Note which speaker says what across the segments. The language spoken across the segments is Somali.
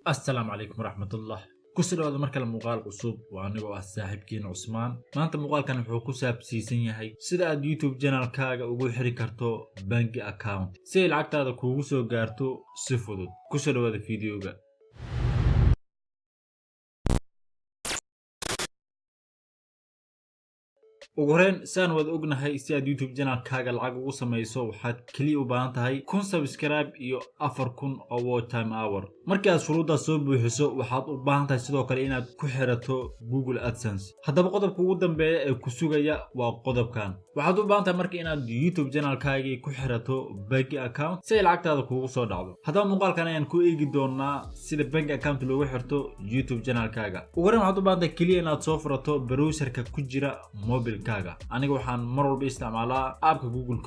Speaker 1: السلام عليكم ورحمة الله. كسر هذا مركل مقال عصوب وأنا صاحب كين عثمان ما أنت مقال كان وحكو ساب سيسين هاي سيدا يوتيوب جانال كاغا وبو حري كرتو بنكي أكاونت سي لعقت هذا كوغو غارتو سفودو كسر هذا فيديوغا ugu horeen saan wada ognahay si aad youtube channelkaaga lacag ugu samayso waxaad kaliya u baahan tahay 1000 subscribe iyo 4000 oo watch time hour markii aad shuruudaas soo buuxiso waxaad u baahan tahay sidoo kale inaad ku xirato Google AdSense haddaba qodobka ugu dambeeya ee ku sugaya waa qodobkan waxaad u baahan tahay markii inaad youtube channelkaaga ku xirato bank account si lacagtaada kuugu soo dhacdo haddaba muuqaalkan ayaan ku eegi doonaa sida bank account loogu xirto youtube channelkaaga ugu horeen waxaad u baahan tahay kaliya inaad soo furato browserka ku jira mobile aniga waxaan mar walba isticmaalaa app-ka Google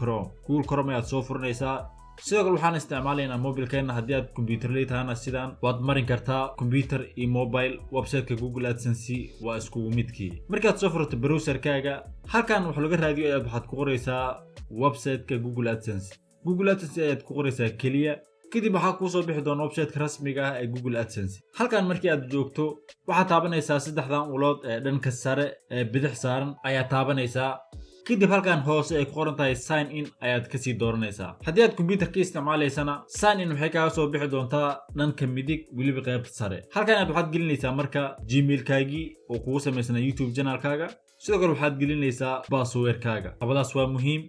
Speaker 1: Chrome ayaad soo furanaysaa sidoo kale waxaan isticmaalaynaa mobilkeena haddii aad computer leedahay sidaan waad marin kartaa computer iyo mobile website-ka Google AdSense waa isku midkii markaad soo furato browserkaaga halkan wax laga raadiyo ayaad waxaad ku qoraysaa website-ka Google AdSense ayaad ku qoraysaa kaliya kadib waxaa kuu soo bixi doona website-ka rasmiga ah ee Google AdSense halkan markii aad joogto waxaad taabanaysaa saddexdan ulood ee dhanka sare ee bidix saaran ayaa taabanaysaa kadib halkan hoose ay ku qoran tahay sign in ayaad ka sii dooranaysaa haddii aad computer-ka isticmaalaysana sign in waxay kaaga soo bixi doontaa dhanka midig weliba qaybta sare halkan aad waxaad gelinaysaa marka gmail-kaagii oo kugu samaysana youtube channel-kaaga sidoo kale waxaad gelinaysaa password-kaaga labadaas waa muhiim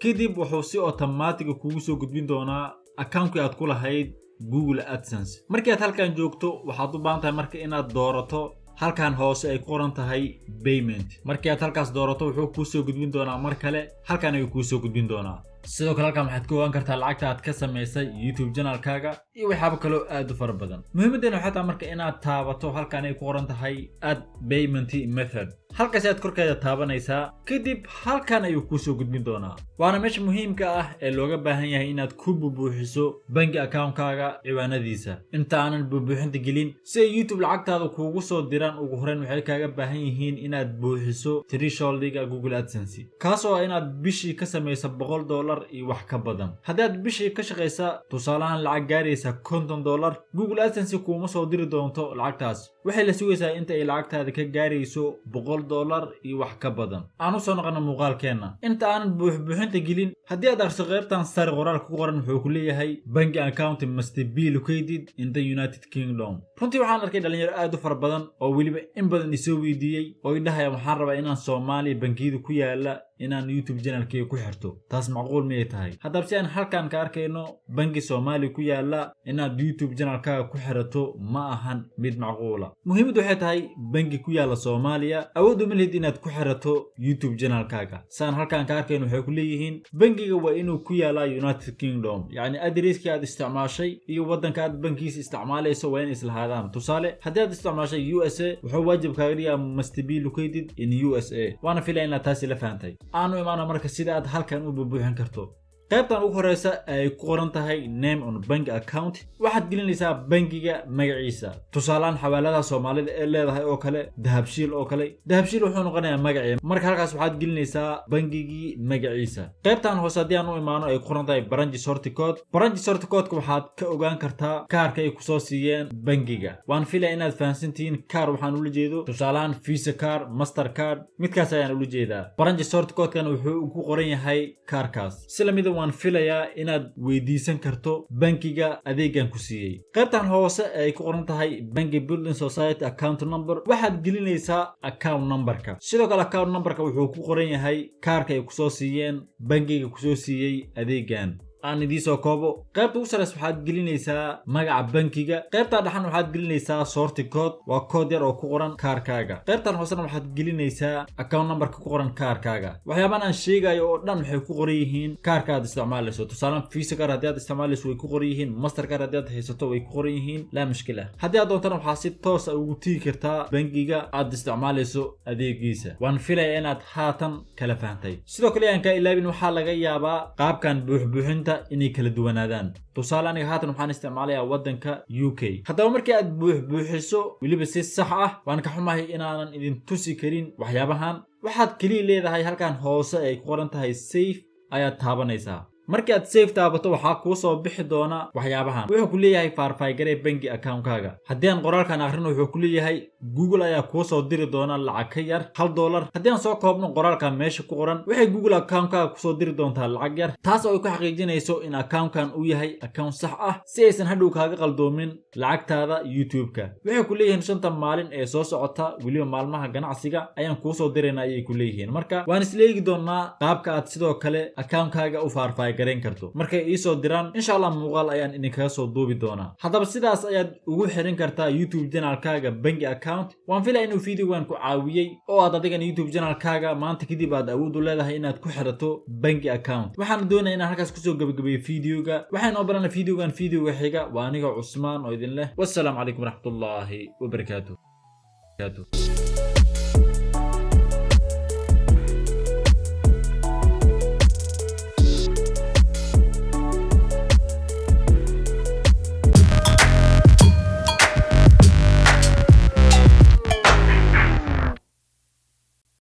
Speaker 1: kadib wuxuu si automatic kugu soo gudbin doonaa account-ki aad ku lahayd Google AdSense markii aad halkan joogto waxaad u baahan tahay marka inaad doorato halkan hoose ay ku qoran tahay payment markii aad halkaas doorato wuxuu kuu soo gudbin doonaa mar kale halkan ayuu kuu soo gudbin doonaa sidoo kale halkan waxaad ka ogaan kartaa lacagta aad ka samaysay YouTube channel-kaaga iyo waxyaabo kale oo aad u fara badan muhiimadana waxay tahay marka inaad taabato halkan ay ku qoran tahay add payment method halkaas aad korkeeda taabanaysaa kadib halkan ayuu kuu soo gudbin doonaa waana meesha muhiimka ah ee looga baahan yahay inaad ku buuxiso bank account-kaaga ciwaanadiisa inta aanan buuxinta gelin si ay YouTube lacagtaada kuugu soo diraan ugu horeen waxay kaaga baahan yihiin inaad buuxiso threshold-ga Google AdSense kaasoo ah inaad bishii ka samayso $100 iyo wax ka badan haddii aad bishii ka shaqaysa tusaalahan lacag gaaraysa $50 Google AdSense kuuma soo diri doonto lacagtaas waxay la sugaysaa inta ay lacagtaada ka gaarayso $100 iyo wax ka badan aan u soo noqono muuqaalkeena inta aan buuxinta gelin haddii aad akhriso qaybtan sare qoraalka ku qoran wuxuu ku leeyahay bank account must be located in the United Kingdom runtii waxaan arkay dhalinyaro aad u fara badan oo weliba in badan isoo weydiiyey oo idhahaya waxaan rabaa inaan Soomaaliya bangiyada ku yaala inaan YouTube channel-kayga ku xirto taas macquul ma tahay haddaba si aan halkan ka arkayno bangi Soomaaliya ku yaala inaad YouTube channel-kaaga ku xirato ma ahan mid macquula muhiimadu waxay tahay bangi ku yaala Soomaaliya awood uma lihid inaad ku xirato YouTube channel-kaaga saan halkan ka arkayno waxay ku leeyihiin bangiga waa inuu ku yaala United Kingdom yacni address-ka aad isticmaashay iyo waddanka aad bankiisa isticmaalayso waa in islahaadaan tusaale haddii aad isticmaashay USA wuxuu waajib kaaga dhigaa must be located in USA waana filaya inaad taasi la fahantay aanu imaano marka sida aad halkan u buuxin karto qaybtan ugu horeysa ay ku qoran tahay name on bank account waxaad gelinaysaa bangiga magaciisa tusaalaan xawaaladaha Soomaalida ee leedahay oo kale dahabshiil wuxuu noqonayaa magaciisa marka halkaas waxaad gelinaysaa bangigii magaciisa qaybtan hoose hadii aan u imaano ay ku qoran tahay branch sort code waxaad ka ogaan kartaa kaarka ay ku soo siiyeen bangiga waan filaya inaad fahansantihiin kaar waxaan ula jeedo tusaalaan Visa card Master card midkaas ayaan ula jeedaa branch sort code-kan wuxuu ku qoran yahay kaarkaas si lamid waan filayaa inaad weydiisan karto bankiga adeegan ku siiyay qaybtan hoose ay ku qoran tahay Bangi Building Society account number waxaad gelinaysaa account numberka sidoo kale account numberka wuxuu ku qoran yahay kaarka ay ku soo siiyeen bangiga ku soo siiyay adeegan aan idin soo koobo qaybta ugu sareysa waxaad gelinaysaa magaca bankiga qaybta dhaxan waxaad gelinaysaa sort code waa code yar oo ku qoran kaarkaaga qaybtan hoosena waxaad gelinaysaa account numberka ku qoran kaarkaaga waxyaabahan aan sheegayo oo dhan waxay ku qoran yihiin kaarka aad isticmaalayso tusaale Visa card haddii aad isticmaalayso way ku qoran yihiin Master card haddii aad haysato way ku qoran yihiin la mushkila haddii aad doontana waxaad si toos ah ugu tigi kartaa bangiga aad isticmaalayso adeegiisa waan filayaa inaad haatan kala fahantay sidoo kale aan ka ilaabin waxaa laga yaabaa qaabkan buuxinta inay kala duwanaadaan tusaale aniga haatan waxaan isticmaalayaa waddanka UK haddaba markii aad buuxiso weliba si sax ah waan ka xumahay inaanan idin tusi karin waxyaabahan waxaad kaliya leedahay halkan hoose ay ku qoran tahay save ayaad taabanaysaa markii aad save taabato waxaa kuu soo bixi doona waxyaabahan wuxuu ku leeyahay verify garee bangi account-kaaga haddii aan qoraalkan akhrino wuxuu ku leeyahay Google ayaa kuu soo diri doona lacag ka yar $1 haddii aan soo koobno qoraalkan meesha ku qoran waxay Google account-kaaga ku soo diri doontaa lacag yar taas oo ay ku xaqiijinayso in account-kan uu yahay account sax ah si aysan hadhow kaaga qaldoomin lacagtaada YouTube-ka waxay ku leeyihiin 5 maalin ee soo socota waliba maalmaha ganacsiga ayaan kuu soo direynaa ayay ku leeyihiin marka waan isleegi doonaa qaabka aad sidoo kale account-kaaga u verify gareyn karto markay ii soo diraan insha Allah muuqaal ayaan idinkaga soo duubi doonaa haddaba sidaas ayaad ugu xirin kartaa YouTube channel-kaaga bangi account waan filaa inuu video-gan ku caawiyay oo aad adigan YouTube channel-kaaga maanta kadib aad awood u leedahay inaad ku xirato bangi account waxaan doonayaa inaan halkaas ku soo gabagabeeyo video-ga waxaan oo baranaa video-gan video-ga xiga waa aniga Cusmaan oo idin leh wassalamu calaykum waraxmatullaahi wabarakaatuh